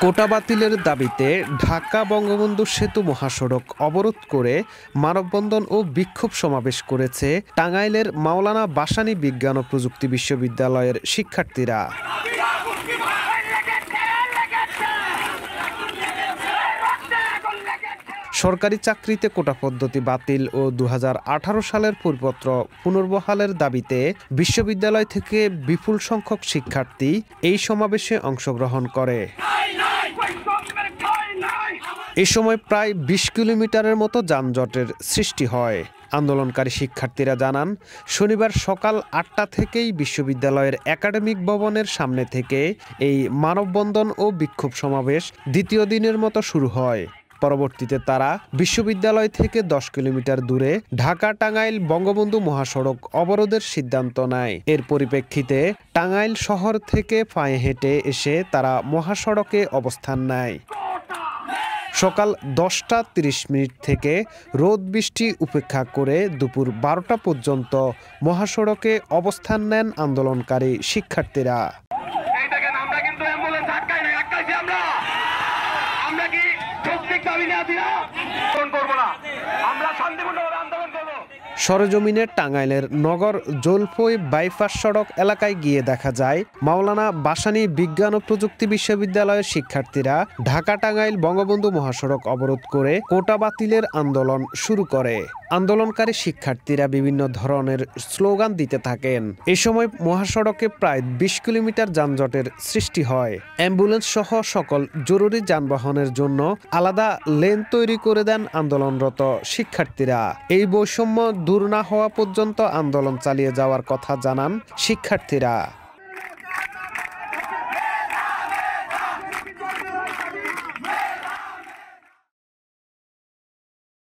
কোটা বাতিলের দাবিতে ঢাকা বঙ্গবন্ধু সেতু মহাসড়ক অবরোধ করে মানববন্ধন ও বিক্ষোভ সমাবেশ করেছে টাঙ্গাইলের মাওলানা ভাসানী বিজ্ঞান ও প্রযুক্তি বিশ্ববিদ্যালয়ের শিক্ষার্থীরা। সরকারি চাকরিতে কোটা পদ্ধতি বাতিল ও ২০১৮ সালের পরিপত্র পুনর্বহালের দাবিতে বিশ্ববিদ্যালয় থেকে বিপুল সংখ্যক শিক্ষার্থী এই সমাবেশে অংশগ্রহণ করে। এ সময় প্রায় ২০ কিলোমিটারের মতো যানজটের সৃষ্টি হয়। আন্দোলনকারী শিক্ষার্থীরা জানান, শনিবার সকাল ৮টা থেকেই বিশ্ববিদ্যালয়ের একাডেমিক ভবনের সামনে থেকে এই মানববন্ধন ও বিক্ষোভ সমাবেশ দ্বিতীয় দিনের মতো শুরু হয়। পরবর্তীতে তারা বিশ্ববিদ্যালয় থেকে ১০ কিলোমিটার দূরে ঢাকা-টাঙ্গাইল বঙ্গবন্ধু মহাসড়ক অবরোধের সিদ্ধান্ত নেয়। এর পরিপ্রেক্ষিতে টাঙ্গাইল শহর থেকে পায়ে হেঁটে এসে তারা মহাসড়কে অবস্থান নেয়। সকাল ১০টা ৩০ মিনিট থেকে রোদ বৃষ্টি উপেক্ষা করে দুপুর ১২টা পর্যন্ত মহাসড়কে অবস্থান নেন আন্দোলনকারী শিক্ষার্থীরা। সরেজমিনে টাঙ্গাইলের নগর জলপই বাইপাস সড়ক এলাকায় গিয়ে দেখা যায়, মাওলানা ভাসানী বিজ্ঞান ও প্রযুক্তি বিশ্ববিদ্যালয়ের শিক্ষার্থীরা ঢাকা-টাঙ্গাইল বঙ্গবন্ধু মহাসড়ক অবরোধ করে কোটা বাতিলের আন্দোলন শুরু করে। আন্দোলনকারী শিক্ষার্থীরা বিভিন্ন ধরনের স্লোগান দিতে থাকেন। এ সময় মহাসড়কে প্রায় ২০ কিলোমিটার যানজটের সৃষ্টি হয়। অ্যাম্বুলেন্স সহ সকল জরুরি যানবাহনের জন্য আলাদা লেন তৈরি করে দেন আন্দোলনরত শিক্ষার্থীরা। এই বৈষম্য দূর না হওয়া পর্যন্ত আন্দোলন চালিয়ে যাওয়ার কথা জানান শিক্ষার্থীরা।